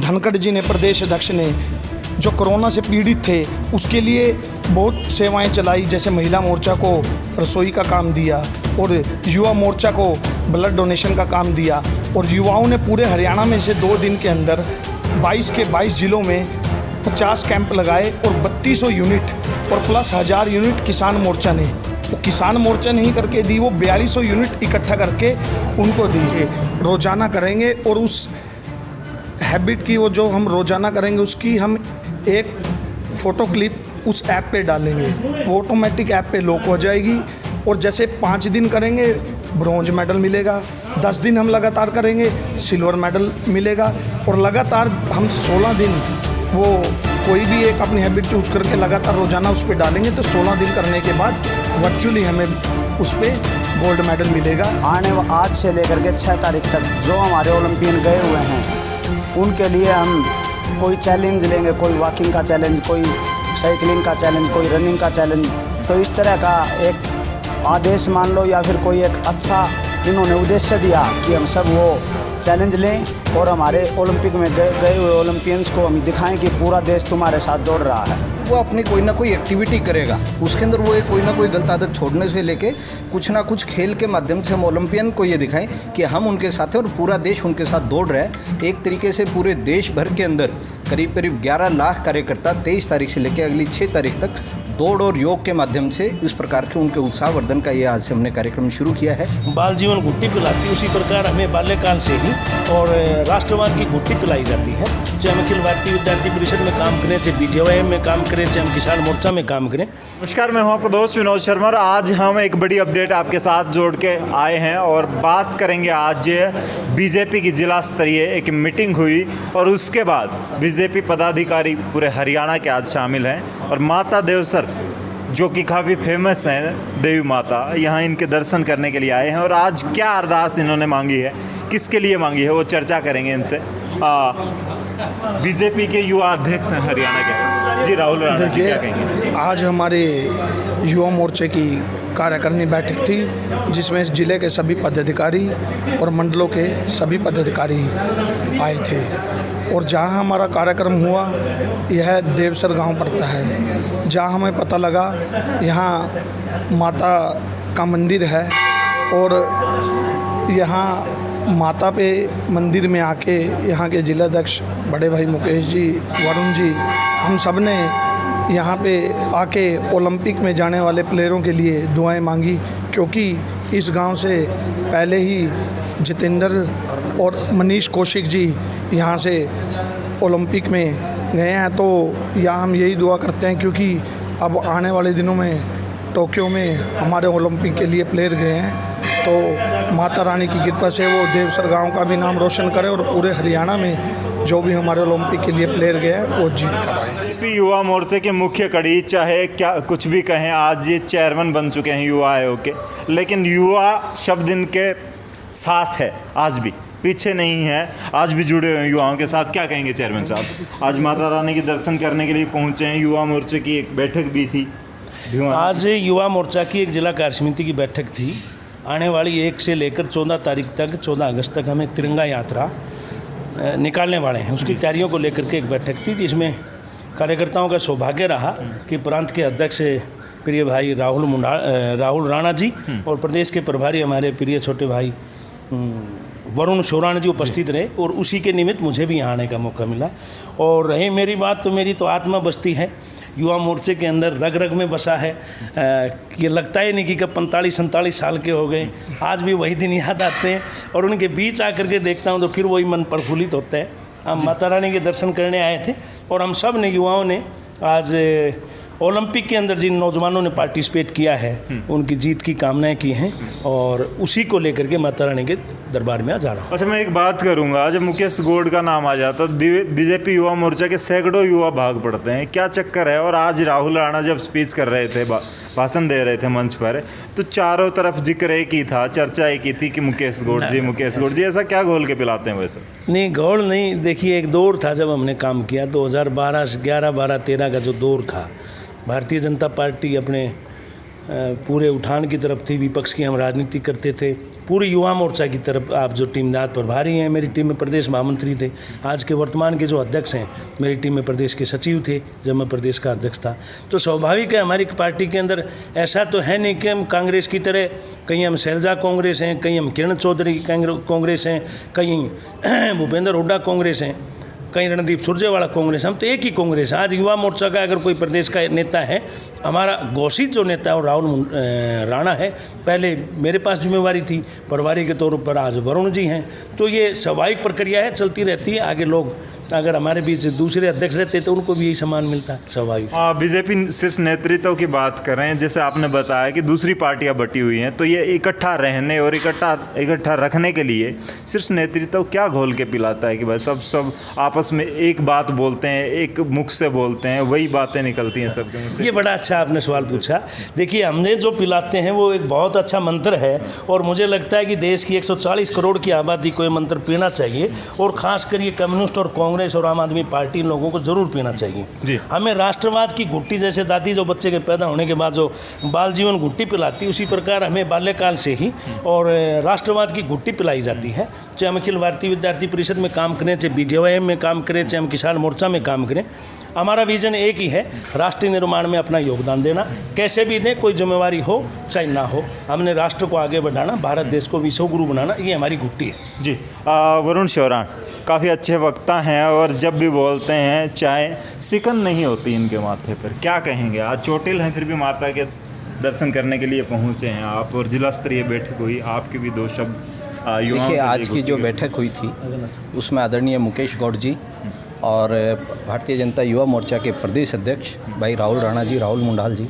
धनखड़ जी ने, प्रदेश अध्यक्ष ने, जो कोरोना से पीड़ित थे उसके लिए बहुत सेवाएं चलाई, जैसे महिला मोर्चा को रसोई का काम दिया और युवा मोर्चा को ब्लड डोनेशन का काम दिया। और युवाओं ने पूरे हरियाणा में से 2 दिन के अंदर 22 के 22 ज़िलों में 50 कैंप लगाए और 3200 यूनिट और प्लस 1000 यूनिट किसान मोर्चा ने, वो किसान मोर्चा नहीं करके दी, वो 4200 यूनिट इकट्ठा करके उनको दी। रोज़ाना करेंगे और उस हैबिट की, वो जो हम रोज़ाना करेंगे उसकी हम एक फ़ोटो क्लिप उस ऐप पे डालेंगे, वो ऑटोमेटिक ऐप पे लॉक हो जाएगी। और जैसे 5 दिन करेंगे ब्रॉन्ज मेडल मिलेगा, 10 दिन हम लगातार करेंगे सिल्वर मेडल मिलेगा, और लगातार हम 16 दिन वो कोई भी एक अपनी हैबिट चूज करके लगातार रोज़ाना उस पर डालेंगे तो 16 दिन करने के बाद वर्चुअली हमें उस पर गोल्ड मेडल मिलेगा। आज से लेकर के 6 तारीख तक जो हमारे ओलंपियन गए हुए हैं उनके लिए हम कोई चैलेंज लेंगे, कोई वॉकिंग का चैलेंज, कोई साइकिलिंग का चैलेंज, कोई रनिंग का चैलेंज। तो इस तरह का एक आदेश मान लो या फिर कोई एक अच्छा इन्होंने उद्देश्य दिया कि हम सब वो चैलेंज लें और हमारे ओलंपिक में गए हुए ओलंपियंस को हम दिखाएं कि पूरा देश तुम्हारे साथ दौड़ रहा है। वो अपनी कोई ना कोई एक्टिविटी करेगा, उसके अंदर वो कोई ना कोई गलत आदत छोड़ने से लेके कुछ ना कुछ खेल के माध्यम से हम ओलंपियन को ये दिखाएं कि हम उनके साथ हैं और पूरा देश उनके साथ दौड़ रहा है। एक तरीके से पूरे देश भर के अंदर करीब करीब 11 लाख कार्यकर्ता 23 तारीख से लेकर अगली 6 तारीख तक दौड़ और योग के माध्यम से इस प्रकार के उनके उत्साहवर्धन का ये आज से हमने कार्यक्रम शुरू किया है। बाल जीवन घुट्टी पिलाती, उसी प्रकार हमें बाल्यकाल से ही और राष्ट्रवाद की घुट्टी पिलाई जाती है। चाहे हम अखिल भारतीय विद्यार्थी परिषद में काम करें, चाहे BJYM में काम करें, चाहे हम किसान मोर्चा में काम करें। नमस्कार, मैं हूं आपका दोस्त विनोद शर्मा और आज हम एक बड़ी अपडेट आपके साथ जोड़ के आए हैं और बात करेंगे। आज बीजेपी की जिला स्तरीय एक मीटिंग हुई और उसके बाद बीजेपी पदाधिकारी पूरे हरियाणा के आज शामिल हैं और माता देवसर जो कि काफ़ी फेमस हैं देवी माता, यहाँ इनके दर्शन करने के लिए आए हैं। और आज क्या अरदास इन्होंने मांगी है, किसके लिए मांगी है, वो चर्चा करेंगे इनसे। बीजेपी के युवा अध्यक्ष हैं हरियाणा के, जी राहुल राणा जी, क्या कहेंगे? आज हमारे युवा मोर्चे की कार्यकारिणी बैठक थी जिसमें जिले के सभी पदाधिकारी और मंडलों के सभी पदाधिकारी आए थे। और जहां हमारा कार्यक्रम हुआ यह देवसर गांव पड़ता है, जहां हमें पता लगा यहाँ माता का मंदिर है और यहाँ माता पे मंदिर में आके यहाँ के जिलाध्यक्ष बड़े भाई मुकेश जी, वरुण जी, हम सब ने यहाँ पे आके ओलंपिक में जाने वाले प्लेयरों के लिए दुआएं मांगी, क्योंकि इस गांव से पहले ही जितेंद्र और मनीष कौशिक जी यहाँ से ओलंपिक में गए हैं। तो यहाँ हम यही दुआ करते हैं, क्योंकि अब आने वाले दिनों में टोक्यो में हमारे ओलंपिक के लिए प्लेयर गए हैं, तो माता रानी की कृपा से वो देवसर गांव का भी नाम रोशन करे और पूरे हरियाणा में जो भी हमारे ओलंपिक के लिए प्लेयर गए हैं वो जीत कर आए। बीजेपी युवा मोर्चे के मुख्य कड़ी, चाहे क्या कुछ भी कहें, आज ये चेयरमैन बन चुके हैं युवा आयोग के, लेकिन युवा शब्द इनके साथ है, आज भी पीछे नहीं है, आज भी जुड़े हुए हैं युवाओं के साथ। क्या कहेंगे चेयरमैन साहब? आज माता रानी के दर्शन करने के लिए पहुंचे हैं, युवा मोर्चे की एक बैठक भी थी। आज युवा मोर्चा की एक जिला कार्य समिति की बैठक थी। आने वाली 1 से लेकर 14 तारीख तक, 14 अगस्त तक हम एक तिरंगा यात्रा निकालने वाले हैं। उसकी तैयारियों को लेकर के एक बैठक थी जिसमें कार्यकर्ताओं का सौभाग्य रहा कि प्रांत के अध्यक्ष प्रिय भाई राहुल राणा जी और प्रदेश के प्रभारी हमारे प्रिय छोटे भाई वरुण शोराण जी उपस्थित रहे और उसी के निमित्त मुझे भी यहाँ आने का मौका मिला। और रही मेरी बात, तो मेरी तो आत्मा बसती है युवा मोर्चे के अंदर, रग रग में बसा है। ये लगता ही नहीं कि कब 45-47 साल के हो गए, आज भी वही दिन याद आते हैं और उनके बीच आकर के देखता हूँ तो फिर वही मन प्रफुल्लित होता है। हम माता रानी के दर्शन करने आए थे और हम सब ने, युवाओं ने आज ओलंपिक के अंदर जिन नौजवानों ने पार्टिसिपेट किया है उनकी जीत की कामनाएं की हैं और उसी को लेकर के माता रानी के दरबार में जा रहा हूँ। अच्छा, मैं एक बात करूंगा, जब मुकेश गौड़ का नाम आ जाता तो बीजेपी युवा मोर्चा के सैकड़ों युवा भाग पड़ते हैं, क्या चक्कर है? और आज राहुल राणा जब स्पीच कर रहे थे, भाषण दे रहे थे मंच पर, तो चारों तरफ जिक्र एक ही था, चर्चा एक ही थी कि मुकेश गौड़ जी, ऐसा क्या घोल के पिलाते हैं वैसे? नहीं, गौड़ नहीं, देखिए एक दौर था जब हमने काम किया 2012 11 12 13 का जो दौर था, भारतीय जनता पार्टी अपने पूरे उठान की तरफ थी, विपक्ष की हम राजनीति करते थे। पूरी युवा मोर्चा की तरफ आप जो टीमदार प्रभारी हैं, मेरी टीम में प्रदेश महामंत्री थे, आज के वर्तमान के जो अध्यक्ष हैं मेरी टीम में प्रदेश के सचिव थे जब मैं प्रदेश का अध्यक्ष था। तो स्वाभाविक है हमारी पार्टी के अंदर ऐसा तो है नहीं कि हम कांग्रेस की तरह, कहीं हम शैलजा कांग्रेस हैं, कहीं हम किरण चौधरी कांग्रेस हैं, कहीं भूपेंद्र हुड्डा कांग्रेस हैं, कहीं रणदीप सुरजेवाला कांग्रेस। हम तो एक ही कांग्रेस है। आज युवा मोर्चा का अगर कोई प्रदेश का नेता है, हमारा घोषित जो नेता है वो राहुल राणा है। पहले मेरे पास जिम्मेवारी थी, प्रभारी के तौर पर आज वरुण जी हैं। तो ये स्वाभाविक प्रक्रिया है, चलती रहती है। आगे लोग अगर हमारे बीच दूसरे अध्यक्ष रहते तो उनको भी यही सम्मान मिलता है, स्वाभाविक। बीजेपी शीर्ष नेतृत्व की बात कर रहे हैं, जैसे आपने बताया कि दूसरी पार्टियां बटी हुई हैं, तो ये इकट्ठा रहने और इकट्ठा रखने के लिए शीर्ष नेतृत्व क्या घोल के पिलाता है कि भाई सब आपस में एक बात बोलते हैं, एक मुख से बोलते हैं, वही बातें निकलती हैं सबके मुँह से? ये बड़ा अच्छा आपने सवाल पूछा। देखिए, हमने जो पिलाते हैं वो एक बहुत अच्छा मंत्र है और मुझे लगता है कि देश की 140 करोड़ की आबादी को ये मंत्र पीना चाहिए और खासकर ये कम्युनिस्ट और कांग्रेस और आम आदमी पार्टी इन लोगों को जरूर पीना चाहिए। हमें राष्ट्रवाद की घुट्टी, जैसे दादी जो बच्चे के पैदा होने के बाद जो बाल जीवन घुट्टी पिलाती, उसी प्रकार हमें बाल्यकाल से ही और राष्ट्रवाद की घुट्टी पिलाई जाती है। चाहे हम अखिल भारतीय विद्यार्थी परिषद में काम करें, चाहे BJYM में काम करें, चाहे हम किसान मोर्चा में काम करें, हमारा विजन एक ही है, राष्ट्र निर्माण में अपना योगदान देना। कैसे भी दें, कोई जिम्मेवारी हो चाहे ना हो, हमने राष्ट्र को आगे बढ़ाना, भारत देश को विश्व गुरु बनाना, ये हमारी घुट्टी है। जी, वरुण शौरान काफ़ी अच्छे वक्ता हैं और जब भी बोलते हैं चाहे सिकन नहीं होती इनके माथे पर। क्या कहेंगे? आज चोटिल हैं फिर भी माता के दर्शन करने के लिए पहुँचे हैं आप, और जिला स्तरीय बैठक हुई, आपके भी दो शब्द। देखिए, आज की जो बैठक हुई थी उसमें आदरणीय मुकेश गौड़ जी और भारतीय जनता युवा मोर्चा के प्रदेश अध्यक्ष भाई राहुल राणा जी, राहुल मुंडाल जी,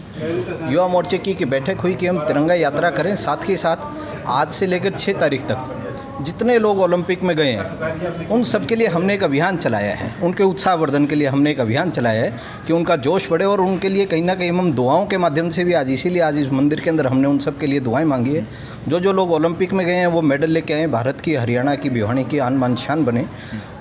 युवा मोर्चे की बैठक हुई कि हम तिरंगा यात्रा करें। साथ के साथ आज से लेकर 6 तारीख तक जितने लोग ओलंपिक में गए हैं उन सब के लिए हमने एक अभियान चलाया है, उनके उत्साहवर्धन के लिए हमने एक अभियान चलाया है कि उनका जोश बढ़े और उनके लिए कहीं ना कहीं हम दुआओं के माध्यम से भी आज, इसीलिए आज इस मंदिर के अंदर हमने उन सब के लिए दुआएं मांगी है। जो लोग ओलंपिक में गए हैं वो मेडल लेके आए, भारत की, हरियाणा की, भिवानी की आन बान शान बने,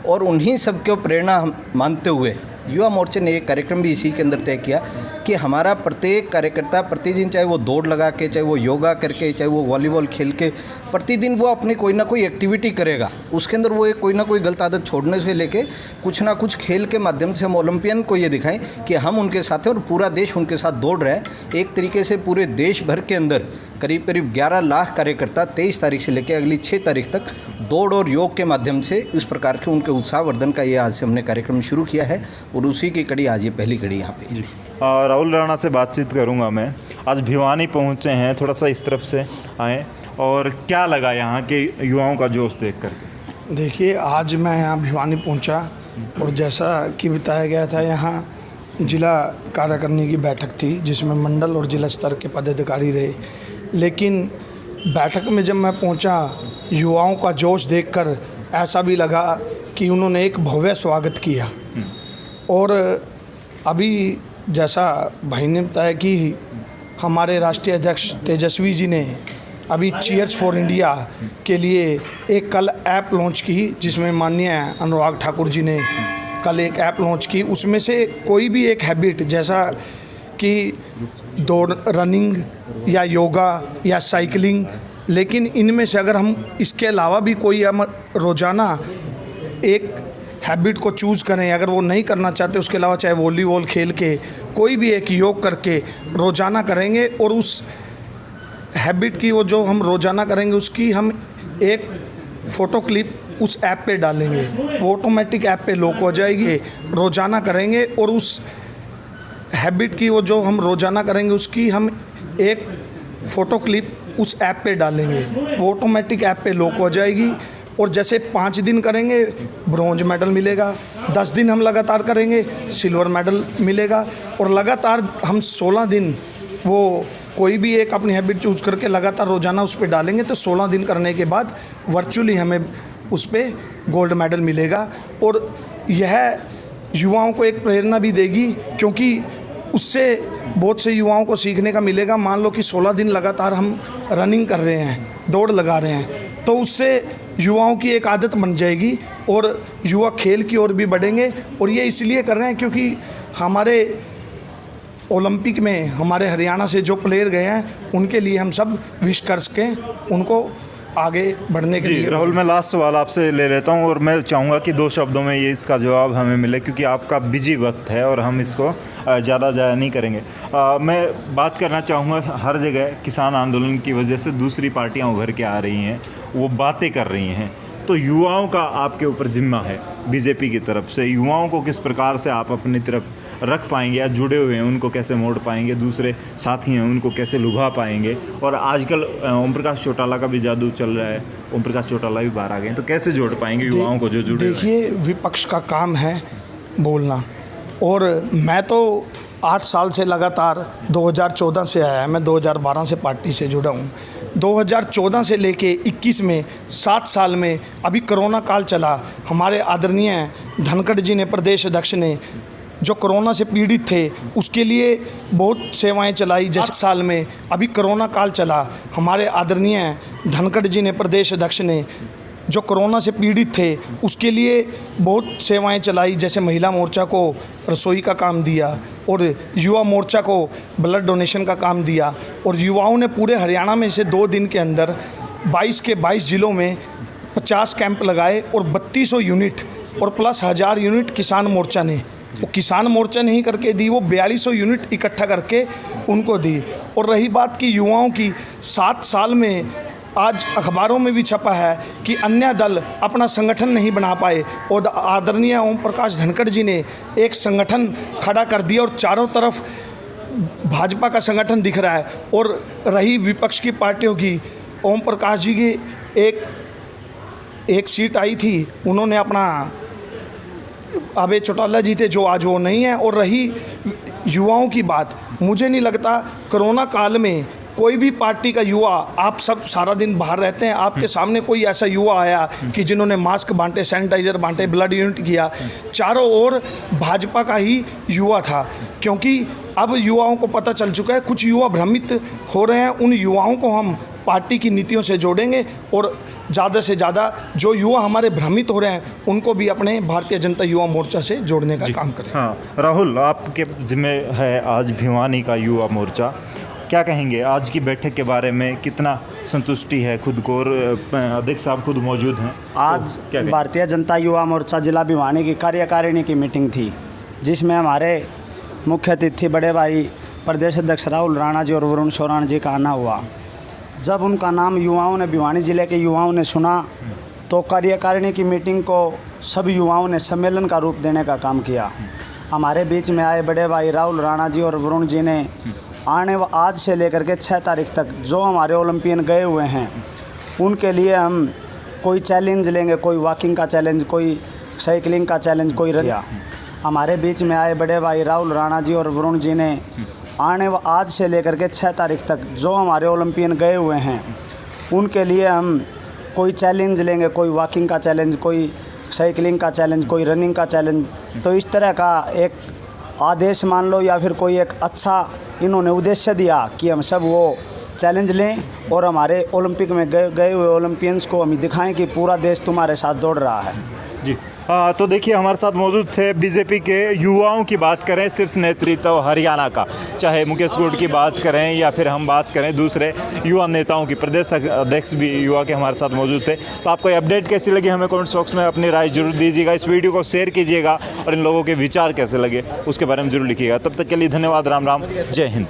और उन्हीं सब को प्रेरणा मानते हुए युवा मोर्चे ने एक कार्यक्रम भी इसी के अंदर तय किया कि हमारा प्रत्येक कार्यकर्ता प्रतिदिन, चाहे वो दौड़ लगा के, चाहे वो योगा करके, चाहे वो वॉलीबॉल खेल के, प्रतिदिन वो अपनी कोई ना कोई एक्टिविटी करेगा। उसके अंदर वो एक कोई ना कोई गलत आदत छोड़ने से लेके कुछ ना कुछ खेल के माध्यम से हम ओलंपियन को ये दिखाएं कि हम उनके साथ हैं और पूरा देश उनके साथ दौड़ रहा है। एक तरीके से पूरे देश भर के अंदर करीब 11 लाख कार्यकर्ता 23 तारीख से लेकर अगली 6 तारीख तक दौड़ और योग के माध्यम से इस प्रकार के उनके उत्साहवर्धन का ये आज से हमने कार्यक्रम शुरू किया है और उसी की कड़ी आज ये पहली कड़ी यहाँ पे। राहुल राणा से बातचीत करूंगा मैं। आज भिवानी पहुंचे हैं, थोड़ा सा इस तरफ से आए, और क्या लगा यहाँ के युवाओं का जोश देख करके? देखिए, आज मैं यहाँ भिवानी पहुँचा और जैसा कि बताया गया था, यहाँ जिला कार्यकारिणी की बैठक थी जिसमें मंडल और जिला स्तर के पदाधिकारी रहे। लेकिन बैठक में जब मैं पहुँचा, युवाओं का जोश देखकर ऐसा भी लगा कि उन्होंने एक भव्य स्वागत किया। और अभी जैसा भाई ने बताया कि हमारे राष्ट्रीय अध्यक्ष तेजस्वी जी ने अभी चीयर्स फॉर इंडिया के लिए एक कल ऐप लॉन्च की, जिसमें माननीय अनुराग ठाकुर जी ने कल एक ऐप लॉन्च की। उसमें से कोई भी एक हैबिट, जैसा कि दौड़, रनिंग या योगा या साइकिलिंग, लेकिन इनमें से अगर हम इसके अलावा भी कोई हम रोज़ाना एक हैबिट को चूज़ करें, अगर वो नहीं करना चाहते उसके अलावा चाहे वॉलीबॉल खेल के, कोई भी एक योग करके रोज़ाना करेंगे, और उस हैबिट की वो जो हम रोज़ाना करेंगे उसकी हम एक फ़ोटो क्लिप उस ऐप पे डालेंगे, वो ऑटोमेटिक ऐप पे लॉक हो जाएगी। रोज़ाना करेंगे और उस हैबिट की वो जो हम रोज़ाना करेंगे उसकी हम एक फ़ोटो क्लिप उस ऐप पे डालेंगे, वो ऑटोमेटिक ऐप पे लॉक हो जाएगी। और जैसे 5 दिन करेंगे ब्रॉन्ज मेडल मिलेगा, 10 दिन हम लगातार करेंगे सिल्वर मेडल मिलेगा, और लगातार हम 16 दिन वो कोई भी एक अपनी हैबिट चूज़ करके लगातार रोज़ाना उस पर डालेंगे तो 16 दिन करने के बाद वर्चुअली हमें उस पर गोल्ड मेडल मिलेगा। और यह युवाओं को एक प्रेरणा भी देगी, क्योंकि उससे बहुत से युवाओं को सीखने का मिलेगा। मान लो कि 16 दिन लगातार हम रनिंग कर रहे हैं, दौड़ लगा रहे हैं, तो उससे युवाओं की एक आदत बन जाएगी और युवा खेल की ओर भी बढ़ेंगे। और ये इसलिए कर रहे हैं क्योंकि हमारे ओलंपिक में हमारे हरियाणा से जो प्लेयर गए हैं उनके लिए हम सब विश कर सकें उनको आगे बढ़ने के जी लिए। राहुल, मैं लास्ट सवाल आपसे ले लेता हूं और मैं चाहूँगा कि 2 शब्दों में ये इसका जवाब हमें मिले, क्योंकि आपका बिजी वक्त है और हम इसको ज़्यादा ज़ाया नहीं करेंगे। मैं बात करना चाहूँगा, हर जगह किसान आंदोलन की वजह से दूसरी पार्टियां उभर के आ रही हैं, वो बातें कर रही हैं, तो युवाओं का आपके ऊपर जिम्मा है बीजेपी की तरफ से। युवाओं को किस प्रकार से आप अपनी तरफ रख पाएंगे, या जुड़े हुए हैं उनको कैसे मोड़ पाएंगे, दूसरे साथी हैं उनको कैसे लुभा पाएंगे? और आजकल ओम प्रकाश चौटाला का भी जादू चल रहा है, ओम प्रकाश चौटाला भी बाहर आ गए हैं, तो कैसे जोड़ पाएंगे युवाओं को जो जुड़े हुए हैं? देखिए, विपक्ष का काम है बोलना, और मैं तो 8 साल से लगातार 2014 से आया है, मैं 2012 से पार्टी से जुड़ा हूँ। 2014 से लेके 21 में 7 साल में अभी कोरोना काल चला, हमारे आदरणीय धनखड़ जी ने, प्रदेश अध्यक्ष ने, जो कोरोना से पीड़ित थे उसके लिए बहुत सेवाएं चलाई। जैसे 7 साल में अभी कोरोना काल चला, हमारे आदरणीय धनखड़ जी ने, प्रदेश अध्यक्ष ने, जो कोरोना से पीड़ित थे उसके लिए बहुत सेवाएं चलाई। जैसे महिला मोर्चा को रसोई का काम दिया, और युवा मोर्चा को ब्लड डोनेशन का काम दिया, और युवाओं ने पूरे हरियाणा में से 2 दिन के अंदर 22 के 22 ज़िलों में 50 कैंप लगाए, और 3200 यूनिट और प्लस 1000 यूनिट किसान मोर्चा ने, वो किसान मोर्चा नहीं करके दी, वो 4200 यूनिट इकट्ठा करके उनको दी। और रही बात की युवाओं की, 7 साल में आज अखबारों में भी छपा है कि अन्य दल अपना संगठन नहीं बना पाए, और आदरणीय ओम प्रकाश धनखड़ जी ने एक संगठन खड़ा कर दिया, और चारों तरफ भाजपा का संगठन दिख रहा है। और रही विपक्ष की पार्टियों की, ओम प्रकाश जी की एक सीट आई थी, उन्होंने अपना, अबे चौटाला जी थे जो आज वो नहीं है। और रही युवाओं की बात, मुझे नहीं लगता कोरोना काल में कोई भी पार्टी का युवा, आप सब सारा दिन बाहर रहते हैं, आपके सामने कोई ऐसा युवा आया कि जिन्होंने मास्क बांटे, सैनिटाइज़र बांटे, ब्लड यूनिट किया, चारों ओर भाजपा का ही युवा था। क्योंकि अब युवाओं को पता चल चुका है, कुछ युवा भ्रमित हो रहे हैं, उन युवाओं को हम पार्टी की नीतियों से जोड़ेंगे, और ज़्यादा से ज़्यादा जो युवा हमारे भ्रमित हो रहे हैं उनको भी अपने भारतीय जनता युवा मोर्चा से जोड़ने का काम करें। हाँ राहुल, आपके जिम्मे है आज भिवानी का युवा मोर्चा, क्या कहेंगे आज की बैठक के बारे में? कितना संतुष्टि है खुद को, और अध्यक्ष साहब खुद मौजूद हैं आज भारतीय जनता युवा मोर्चा जिला भिवानी की कार्यकारिणी की मीटिंग थी, जिसमें हमारे मुख्य अतिथि बड़े भाई प्रदेश अध्यक्ष राहुल राणा जी और वरुण सोराण जी का आना हुआ। जब उनका नाम युवाओं ने, भिवानी ज़िले के युवाओं ने सुना, तो कार्यकारिणी की मीटिंग को सब युवाओं ने सम्मेलन का रूप देने का काम किया। हमारे बीच में आए बड़े भाई राहुल राणा जी और वरुण जी ने आज से लेकर के 6 तारीख तक जो हमारे ओलंपियन गए हुए हैं उनके लिए हम कोई चैलेंज लेंगे, कोई वॉकिंग का चैलेंज, कोई साइकिलिंग का चैलेंज, कोई रनिया। हमारे बीच में आए बड़े भाई राहुल राणा जी और वरुण जी ने आज से लेकर के 6 तारीख तक जो हमारे ओलंपियन गए हुए हैं उनके लिए हम कोई चैलेंज लेंगे, कोई वॉकिंग का चैलेंज, कोई साइकिलिंग का चैलेंज, कोई रनिंग का चैलेंज। तो इस तरह का एक आदेश मान लो, या फिर कोई एक अच्छा इन्होंने उद्देश्य दिया कि हम सब वो चैलेंज लें, और हमारे ओलंपिक में गए हुए ओलंपियंस को हम दिखाएं कि पूरा देश तुम्हारे साथ दौड़ रहा है। जी हाँ, तो देखिए हमारे साथ मौजूद थे बीजेपी के युवाओं की बात करें, शीर्ष नेतृत्व हरियाणा का, चाहे मुकेश गुड की बात करें या फिर हम बात करें दूसरे युवा नेताओं की, प्रदेश अध्यक्ष भी युवा के हमारे साथ मौजूद थे। तो आपको ये अपडेट कैसी लगी, हमें कमेंट बॉक्स में अपनी राय जरूर दीजिएगा, इस वीडियो को शेयर कीजिएगा, और इन लोगों के विचार कैसे लगे उसके बारे में जरूर लिखिएगा। तब तक के लिए धन्यवाद, राम राम, जय हिंद।